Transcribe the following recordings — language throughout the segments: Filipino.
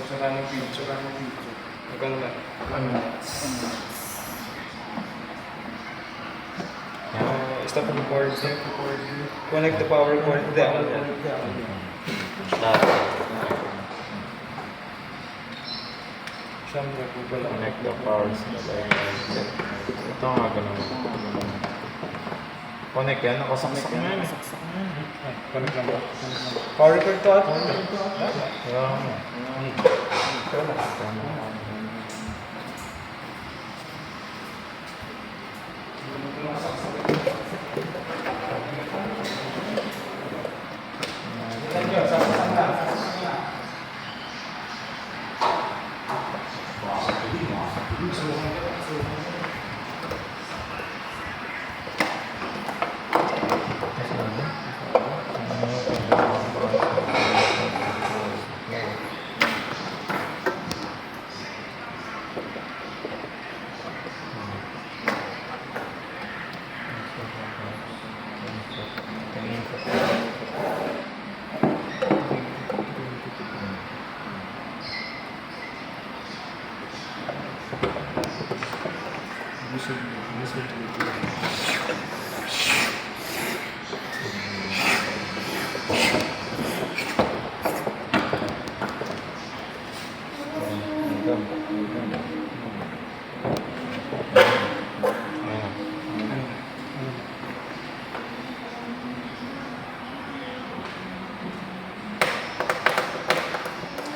Saka ng video. Magkano ba? Stop record. Connect the power cord. Siyempre po pala. Connect the power supply. Ito nga ganun. Connect yan. Nakasaksak na yan. Connect lang ba? Power cord to at? Yeah.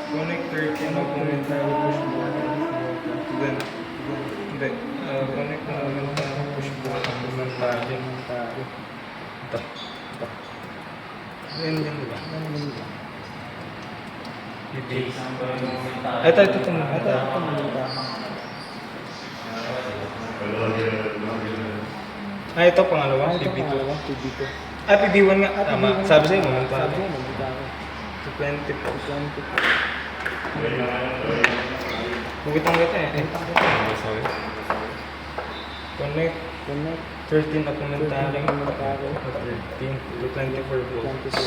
Connector can augment push button. Hindi. Connect na augment push button. Augmentation. Ito. Yan yan diba? Ito. Ito pangalawa. PB2. PB1 nga. Tama. Sabi sa'yo, mamanta. 20 po. Bukitang kita eh. Connect. 13 na commentary. 13 to 24 volts.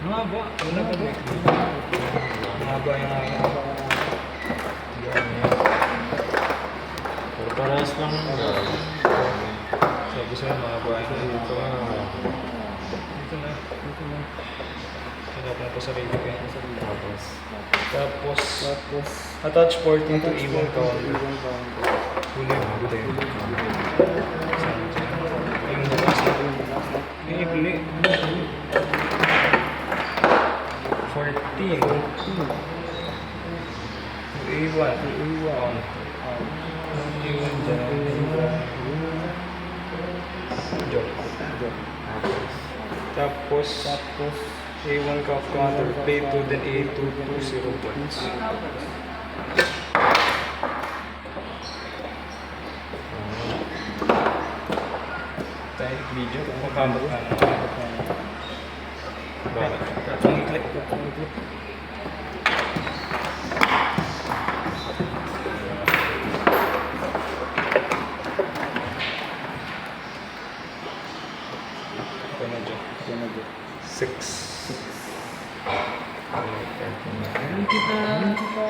Mahaba. Una ka ba? Mahaba yung aking. Pero parehas lang. Sabi sa'yo, mahaba yung dito. Dito na. Hanap ko sa radio kaya. Tapos attach 14 to A1 counter. Huli mo, buti yun. Yung bukas na. Yung huli. 14. A1. A1 dyan. Tapos A1 counter play to then A2 to 0 volts. Tayo video kung kamot ka na. Bakit? Katong i-click.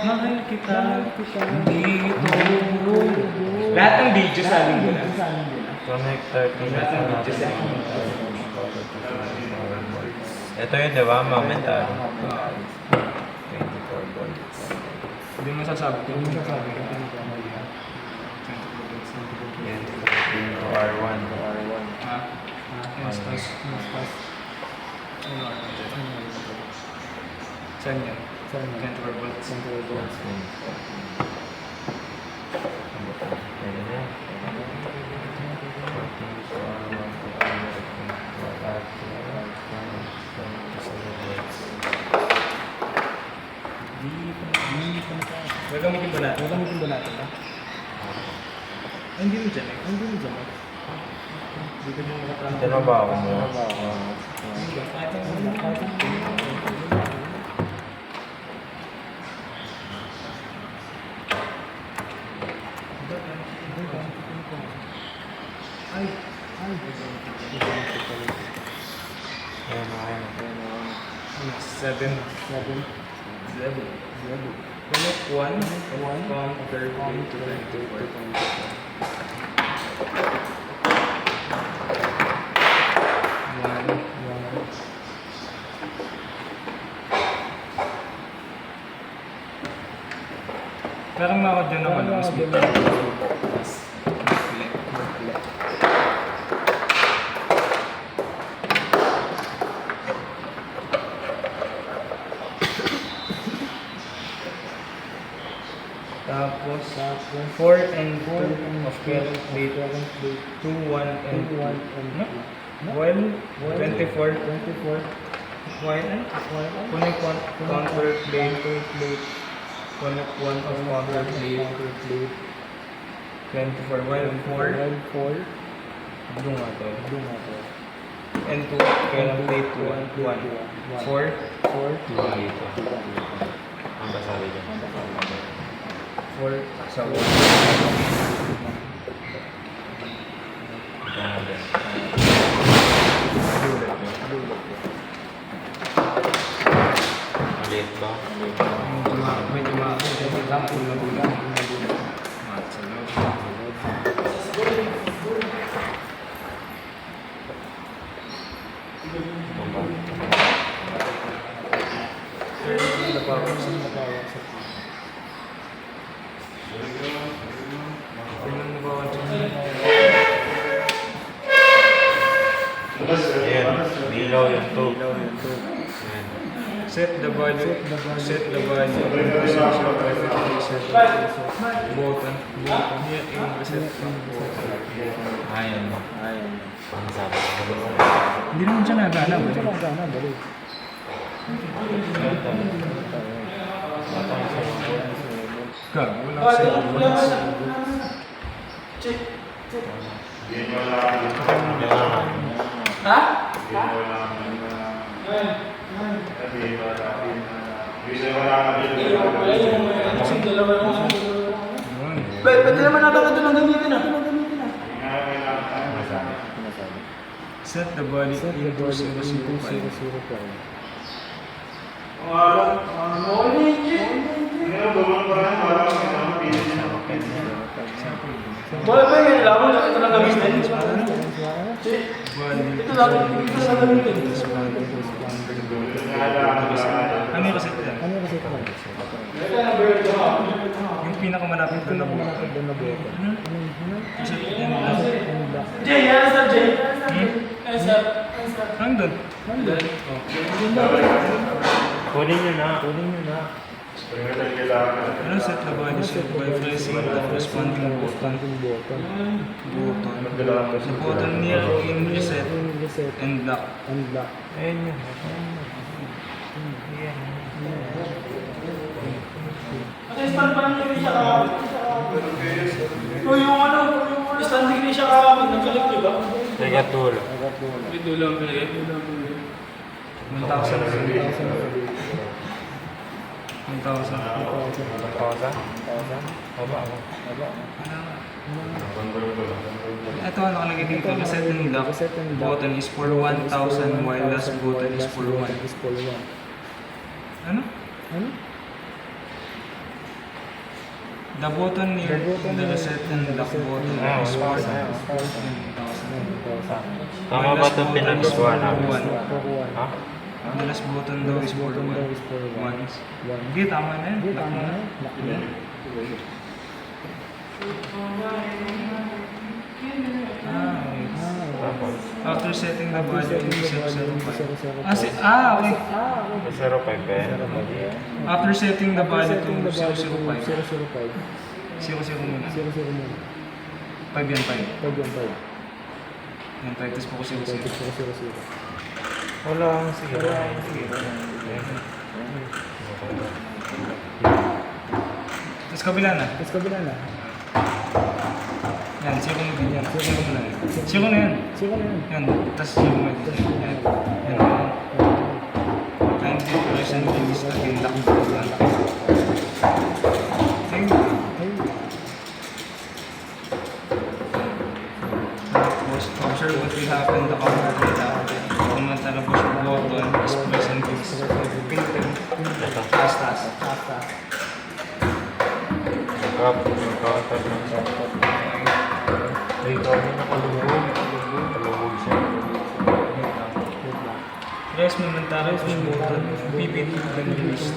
Mahal kita, hindi ito. Lahat ng video sa amin doon. Connect 13. Lahat ng video sa amin. Ito yun, di ba? Momentary. 24 volts. Hindi mo sasabi. Yan. To R1. Ha? Mas. Saan yan? 24 volts. Gagamitin ba natin? Ha? Hindi mo dyan eh. Tinabaho mo. Ayan. 7. Level. Connect 1 from third plate to 24. Parang ako dyan naman, mas bilang. Tapos, 4 and 2 of current plate, 2, 1 and 2. While 24, while connect 1 counter plate, connect 1 of counter plate, 24, while 4, doon nga to, and 2 current plate, 1, 4, Dito. Ang basari dyan. 4 sa 1. Dyan. Maliit ba? Medyo makulang. Ayan. Dilaw yung 2. Set the value button. Here in reset Ayan mo. Ang sabi. Hindi naman siya nagana. Wala set. Pwede naman natin ito ng gamitin ah. Set the value into 005. Wala ba yan? Lamang na ito ng gamitin. Ito lang gamitin. Ano yung reset yan? Yung pinakamalapit doon na buto. Reset yan lang. Jay, yan sir, Jay. Yes sir. Nandun. Kunin nyo na. Ano set the value set by pressing the corresponding button. The button near in reset and lock. Ayan yun. Kasi stand pa lang hindi siya kakabit. Kung yung ano, stand hindi siya kakabit, nagkalit niyo ba? Teka tulo. May dulang pinagay. 1,000. 1,000. Pausa? Baba ako. Ito ano nakalagay dito, reset and lock button is for 1,000 while last button is for 1. Ano? The button near the reset and lock button is for 1,000. Tama ba ito pinag-score namin? Ha? The last button daw is for 1. Hindi, tama na yun. Lock mo na. After setting the value into 005. Okay. 05 ba yan? After setting the value to 005. 0 muna. 5 yan, 5. Yan, 5. Tapos po ko 0. Wala. Sige. Tapos kabila na. Yan, 0 mo din yan. 0 mo na yan. 0 na yan. Yan, tapos 0 mo din yan. Yan. And the person is again lock. Thank you. Tapos, observe what will happen the counter data. Kung natalabas button, splice and fix. Filter. Ito. Taas. Nagkakatat ng sakot. Dito ako nakalubog. Nakalubog siya. Press momentary push button. Pipit then release.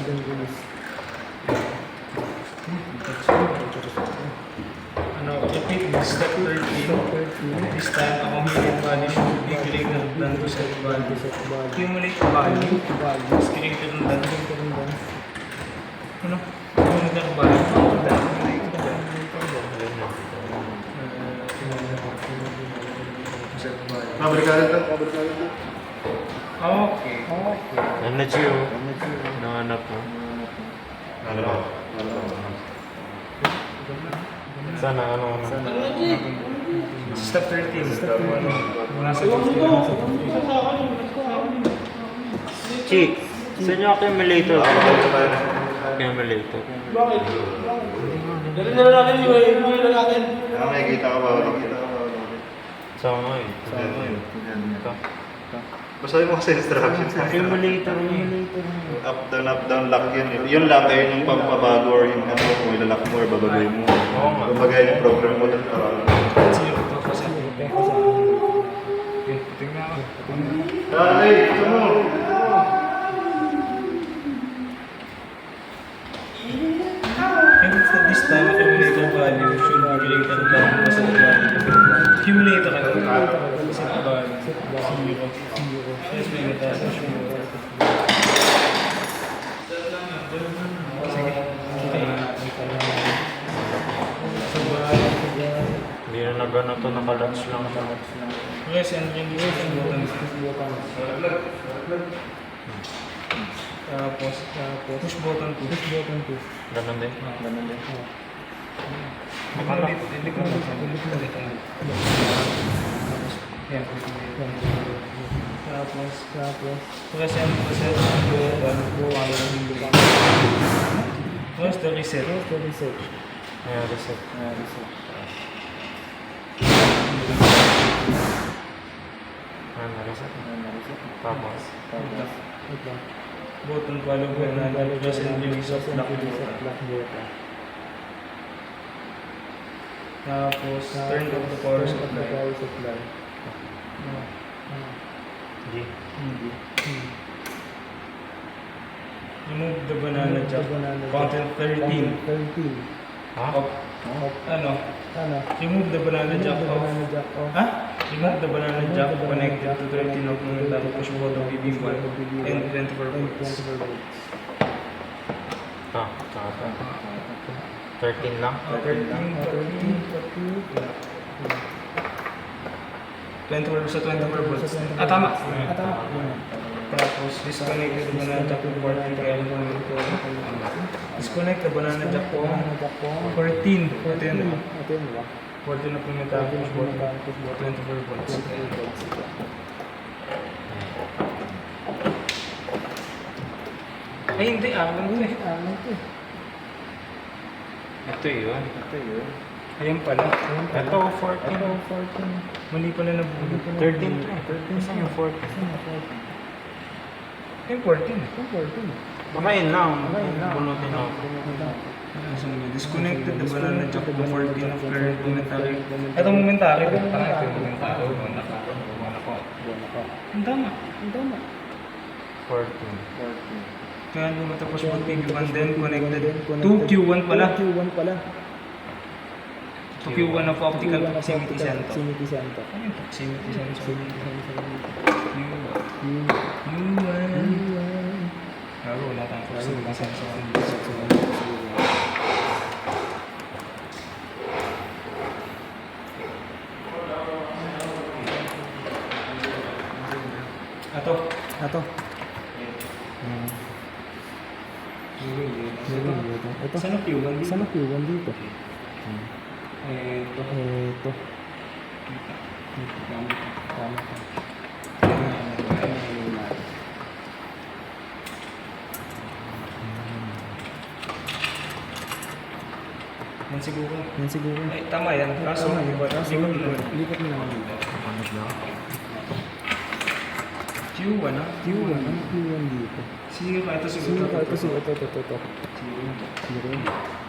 Repeat step 13. This time, accumulate value should be greater than to set value. Accumulate value is greater than ano? Accumulate value. Set value. Pabrikado to. Okay. Ano siya? Nanganap mo? Ano ba? Sana ano? Step 13. Muna sa Chi, saan yung accumulator? Accumulator. Bakit? Dali na natin yung natin. May kita ka ba? Sama eh. Ito. Basahin mo kasi instructions. Accumulator yun. Up down, lock yun. Yung lock ay yung pampabago or yung ano, kung ilalak mo or babagoy mo. Oo nga. Babagay yung program mo doon para. Zero to kasi. Okay, tingnan ako. Ay, ito mo! And this time, accumulator value should be greater than the set value. Accumulator ka set value. Zero. Yes, may mataas na siya. Sige. Hindi na nagano to, nakalunch lang. Press and release ang button. Tapos, push button 2. Ganun din. Hindi ko yan. Tapos, press and reset ang button. Where's the reset? Ayan, reset. Ayan, reset. Tapos. Button follow button. Press and release of lock button. Tapos, turn off the power supply. G. Remove the banana jack. Content 13. Ha? Ano? Remove the banana jack off. Ha? Remove the banana jack connected to 13 of momentary push button BB1 and 24 volts. Ah, tsaka 13 lang. 24 sa 24 volts. Tama. Tapos, disconnect the banana jack to 14 kaya disconnect the banana jack to 14. Ito yun. 14 na pumentary push button. 24 volts. Ay, hindi. Alam ko eh. Ito yun. Ayan pala. Ito, 14. Mali pala na bulo. 13 to eh. Isa yung 14. Yung 14. Baka yun lang. Bunutin ako. Disconnected the banana jack to 14 of current momentary. Ito momentary. Ito yung momentary. Ang tama. 14. Kaya nung matapos mag-PB1 then connected to Q1 pala. To Q1 of optical proximity sensor. Ano yung proximity sensor? Q1. Wala tayong proximity sensor. Ato. Ito. Saan ang Q1 dito? Ito. Tama. Yan siguro. Ay, tama yan. Kaso, lipat mo lang. Ano ba? Q1 ah. Q1 dito. Sige pa, ito siguro. Sino ka? Ito. Zero.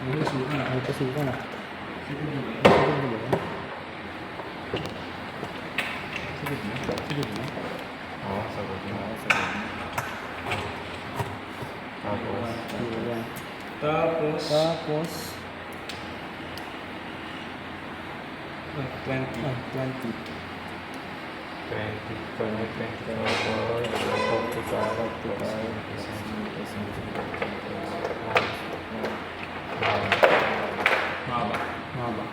Ay, pasukan na. Sige na. Oo, sagot mo. Tapos, Tapos, Tapos, 20. 20. 20, Mahaba.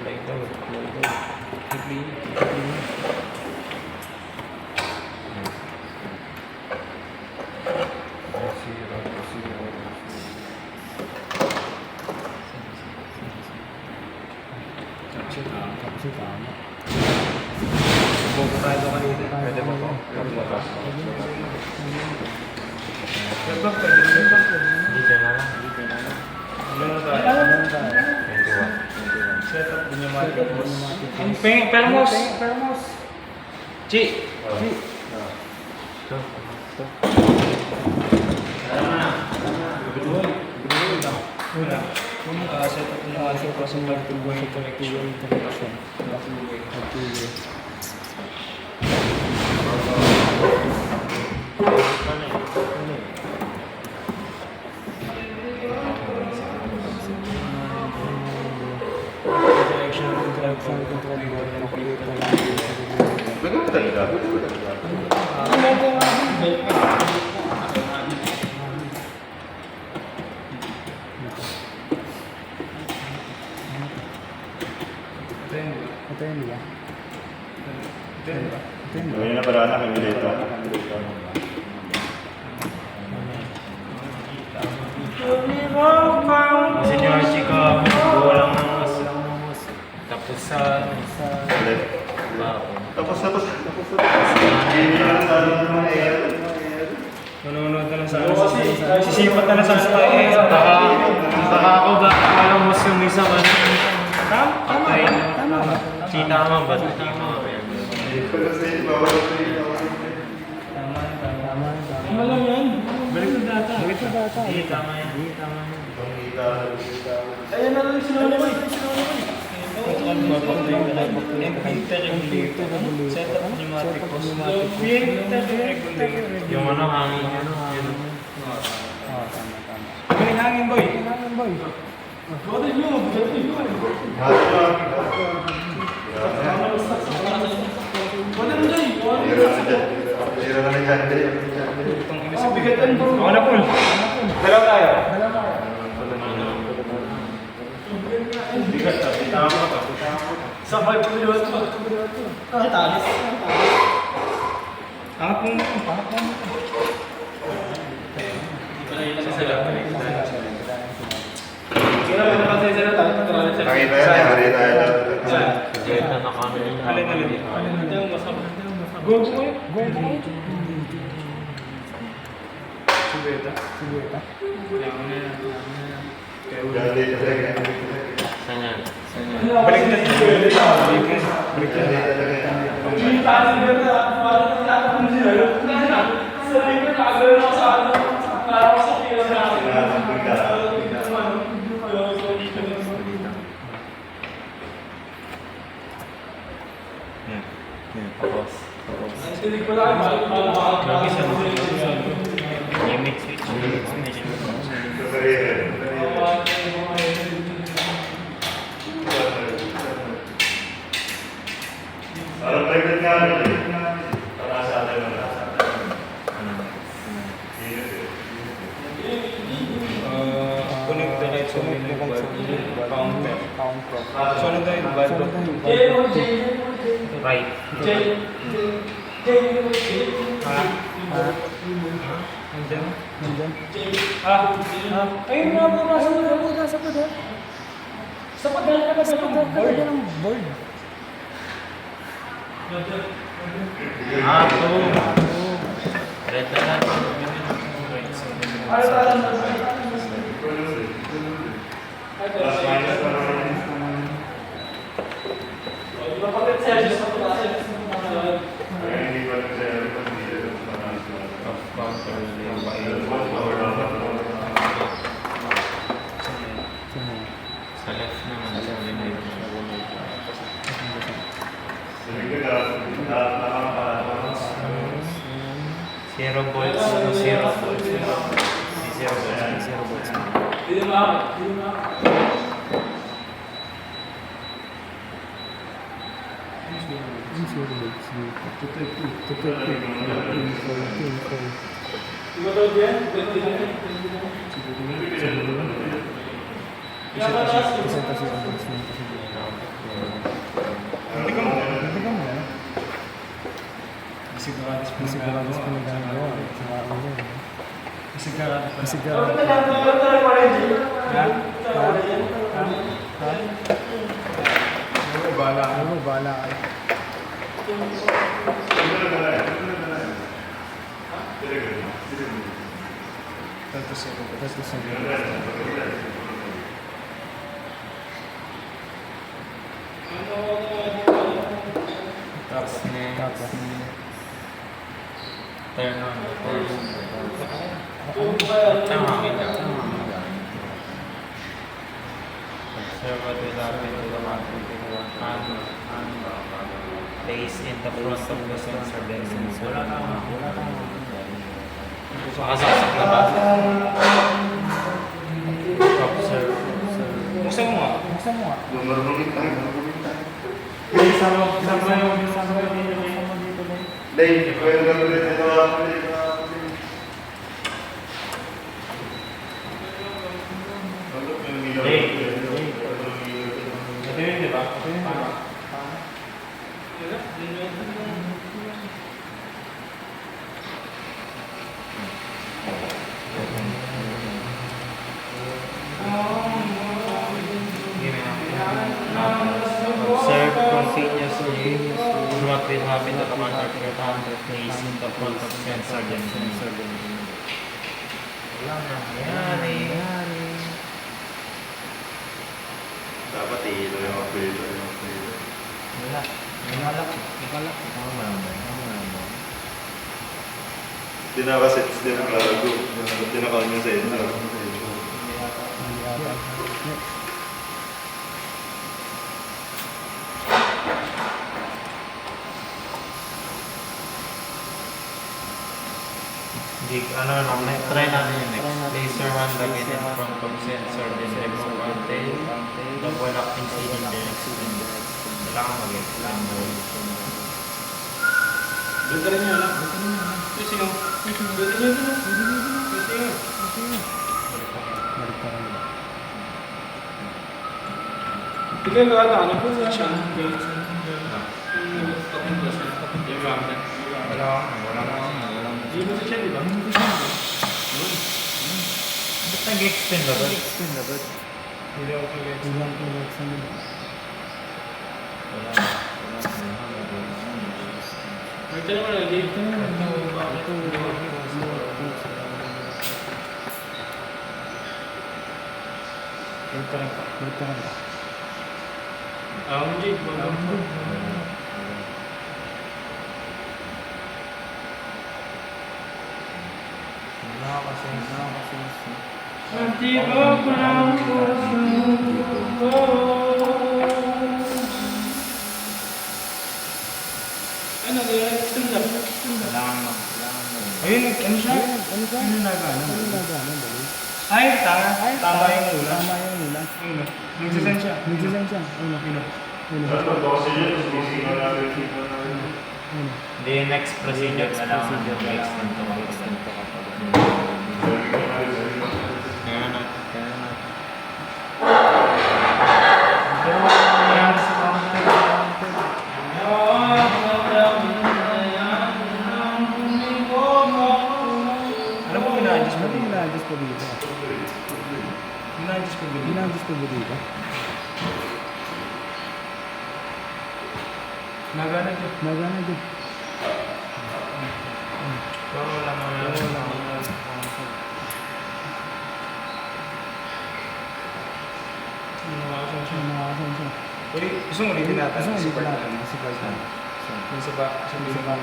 supply daw. Tapos yung tama. Bobo tayo kanina. Pwede ba po? Nagpap, pwede ba? Hindi ka na lang. Ano na tayo? Ano tayo? 21. Set up pneumatic hose. Ang permos! Chi! Ito. Una. Set up pneumatic hose ang pagtubuhay connection. Connection ng control board. Bago talaga. Ito yun, di ba? Gawin na pala na kami dito. Kasi nyo ay chika, walang mas. Tapos sa Ulit. Baon. Tapos. Hindi na lang talo naman eh. manonood na lang sa ano. Sisipat na lang sa ano. Baka ako ba alam mo yung isang ano. Tama ba? Chita ka man ba? Chita ka man. Tama. Malam yan. Balik sa data. Hindi, tama yan. Ayan na lang sinuli mo. Set up pneumatic hose. Yung ano, hangin yun. Oo, tama. May hangin boy. Itong inisipigatan. Ako na pool. Dalaw tayo. Bigat tayo. Tama ka. Sabay po yun. Ay, talis. Angat mo. Kaya naman nakasaya sila tayo. Nakita yan, nakita yan. Beta na kami. Alin. Go po kayo. Subeta. Sigurita. Dali, talaga. Saan yan? Balik na. Balik na. Tapos. Image switch. Parang private nga. Para sa atin mo na. Connect the right solenoid valve counter. Counter. Solenoid valve. Right. Nandiyan. Nandyan. Ayun nga po, nasa Nasa pader. Sa pader ka ba ng board? Ito. Red na lang. Plus minus pa naman. Kaya hindi pa rin sa'yo. Of counter yung sa left naman sa limit. Zero volts. Zero volts. Zero volts. Hindi na Iba daw diyan? Tapos turn on. Tama kita. Observe what will happen to the matter. Place in the front of the sensor then wala na. Makasaksak na ba? Observe. Buksan mo nga. Marunong tayo. Sama yung Dave, pwede ka ulit ito ako ulit. Ito yun, di ba? Observe continuously what will happen to the counter place in the front of sensor then wala nangyari. Dapat ilo yung operator. Wala. Nakalak. Hindi nakasets din ang cargo. Hindi naka-on yung sensor. Try natin yung next. Laser hand again in front of sensor, then remove antenna, double acting cylinder. Kailangan mag-extend doon. Ganda rin yun, anak. Kasi yung... Ganda yun, anak. Kasi yun. Hindi kayo kakataanap po sa siya. Hindi mo sa siya, di ba? Ba't nag-extend ba ba? Hindi ako pag-extend. Ito naman lagi. Ang jig, Antibok ng puso ko. Ano, extend lang. Ayun, ano siya? Ano nagana? Ay, tama yung ulan. Ayun, nagsisend siya. The next procedure na lang mag-extend to mag-extend to Kaya na. Pero wala nangyayari sa counter. Alam mo, ina-adjust mo dito. Ina-adjust ko dito. Nagana dyan. Pero wala mo Uli, gusto mo ulitin natin? Gusto mo Si ulitin Bart. natin? Si Bart. Yung sa ba? Sa ba?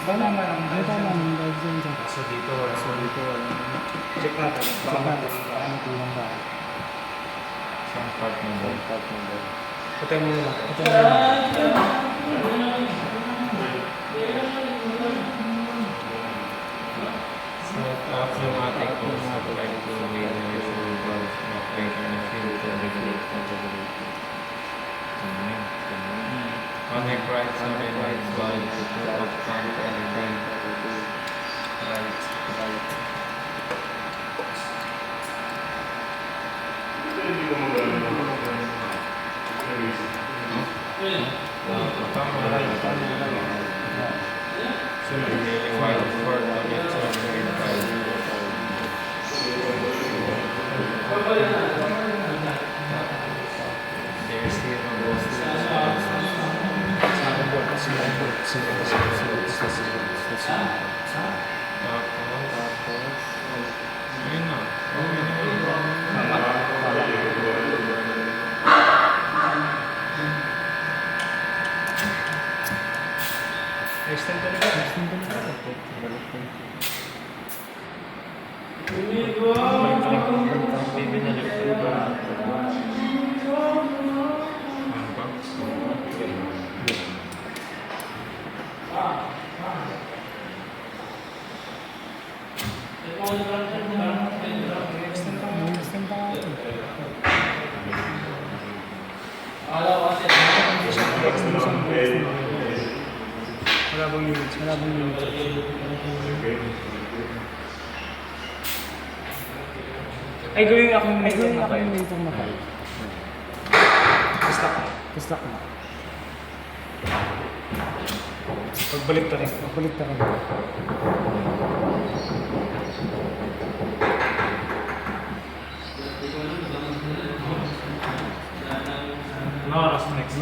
Tama naman ang So dito, check natin. Baka Saan part mo ba? patay mo lang. Axiomatic force apply to irreversible valves in operation of field to regulate conservability. Connect right side and right valve to proof of count everything. Right. Tama right. So while for connect right valve. There's zero volts. Tapos, ayun na. Okay na yun. Extend talaga. Wala bang units? Ay, gawin akong may na kayo. Basta ka. Pagbalik ta rin. No oras next.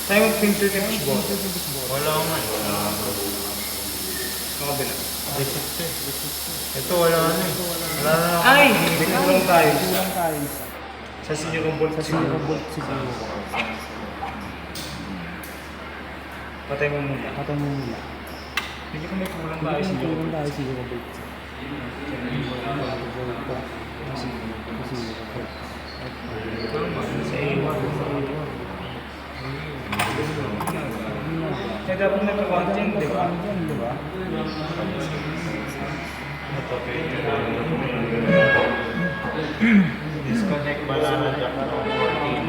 Tayo mag-printer ka ng boss. Wala man. Nakabila. Ito wala na eh. Wala na ako. Ay! Kulang tayo. Sa senior bolt siguro. Patay mo muna. Hindi ko may kulang tayo siguro. Sa A1. Kaya dapat nag-count yan, di ba? Disconnect banana jack from 14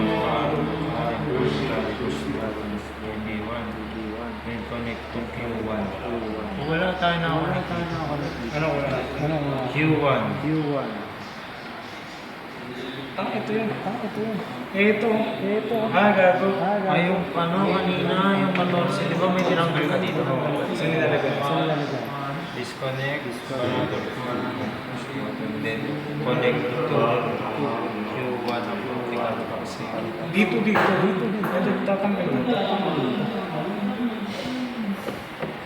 B1. Then connect to Q1. Wala tayo na ako. Ano wala? Q1. Ito yun. Ito. Gago. Ay, yung ano kanina, yung 14. Di ba may tinanggal ka dito? Saan nilalagay? Disconnect. Then connect to Q1 ang optical proxy. Dito. Ito, tatanggal mo.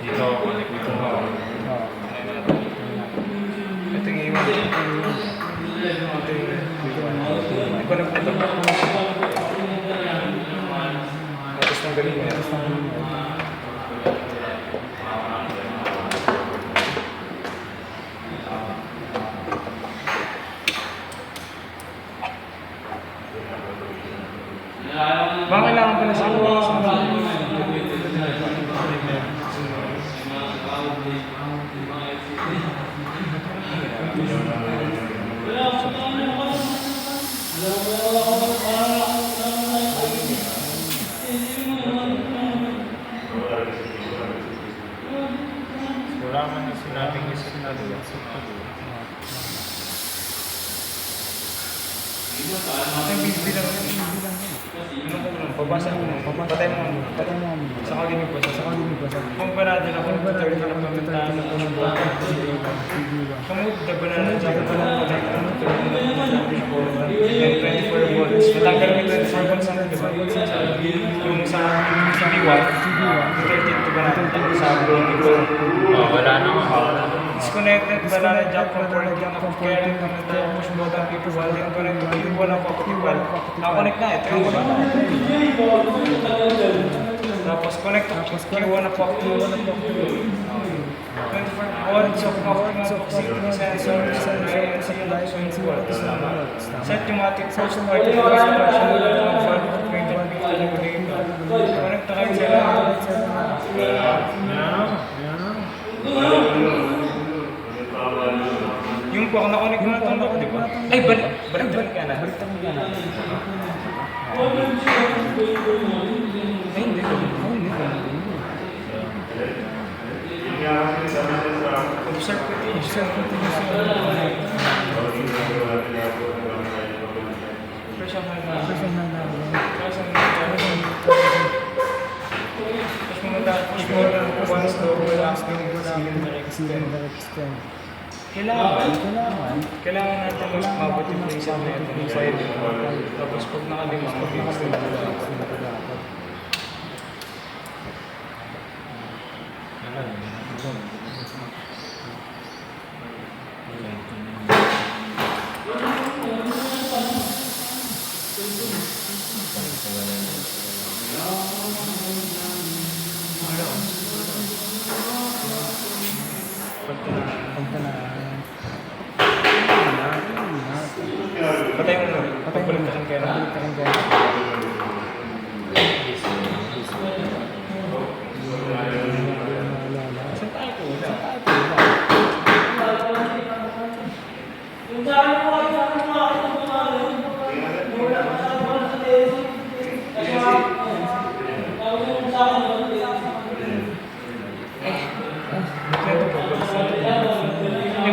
Dito, connect to Ito yung iwan. Hindi ko nagpunta. Tapos nang galing niya. Baka kailangan pa na sa wala man na sinabing isa na doon. Ang bilang yun. Pabasa mo. Patay mo. Sa kalinig ba? Komparado na kung ito rin na pagkatahan na ng buwan. Kamu, dago na lang siya. 24 volts. Natanggal mo 24 volts ang diba? Yung sa CB1, yung 13 to ba natin? Sa CB1. Oh, wala naman. Disconnected ba na jump from 14 na kaya rin kung nag-push button P2 din connect to P1 na P2. Nakakonect na ito yung wala. Tapos connect to Q1 na P2. 24 hours of oxygen sensor set automatic push party voice control of 2050 connect to kayo sila. Yung po, nakonek mo na ito, di ba? Ay, balik ka na. Ay, hindi ko. Observe ko ito. Kailangan natin mas mabot yung pressure na ito ng side. Tapos pag nakalimas ko, patay mo na. Pagbalik ka kaya na. Saan tayo po?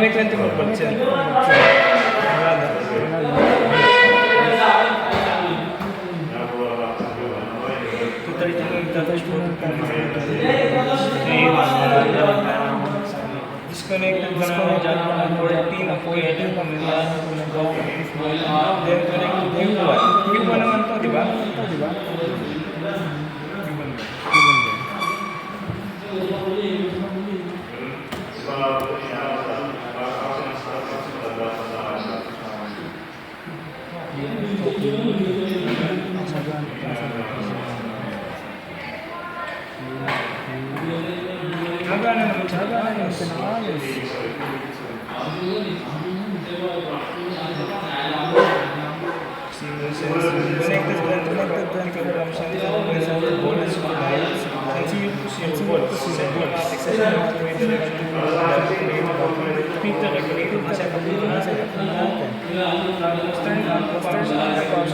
May 20 more bullets yan. Wala na. Disconnected ba na dyan? 14 ang 14 pamilya. Then connect to Q1. Q1 naman to, di ba? Hanggang naman siya ng ayos. Connected vertical from central bolts and zero volts. Automatic session meter regulated na set up natin. Turn on the power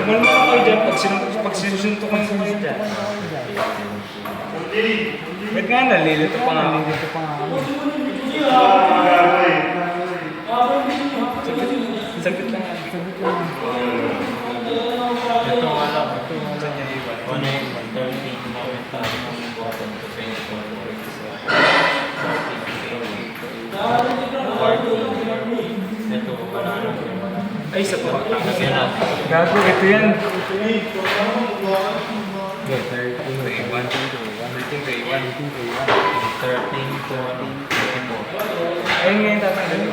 Kumalma kayo dyan pag sinusuntukan ko kayo dyan. Wait nga, nalilito pa nga. Saglit lang. Ito wala. Connect 13 momentum button to finish ito wala na. Ay, sa to. Yan na. Gago, ito yan. Okay, 13 to A1. 13 to 24. Ayun nga yung tatanggalin.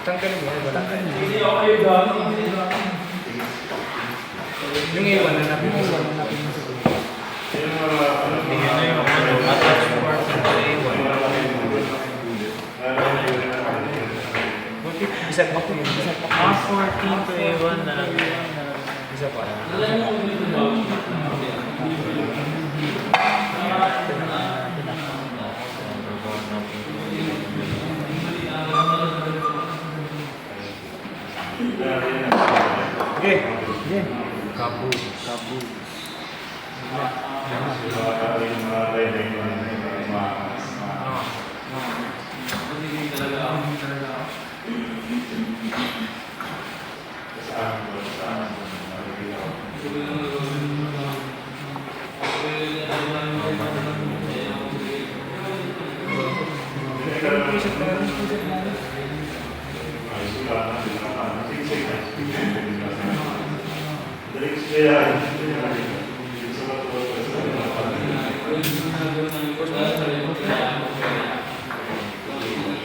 Tanggalin mo. Yung A1 na napin mo. Hindi yun na yung attach part ng A1. Isa pa po yun. Isa pa. Mga 14 to A1 na lang. Isa pa. Okay. Sige. Kabu.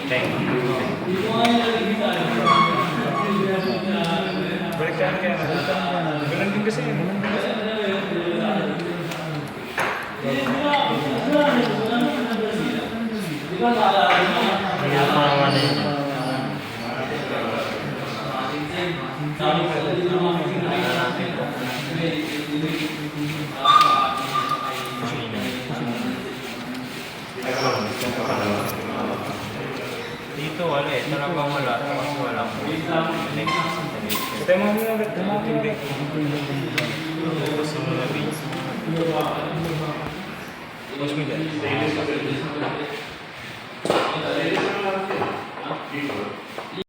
Thank you. Balik tayo kaya. Ganun din kasi. Hindi pa naman yun. Dito wala eh. Talagang wala. Tapos wala po. Next. Tayo mga muna ulit. Hindi. Gusto mo na base. Post mo dyan.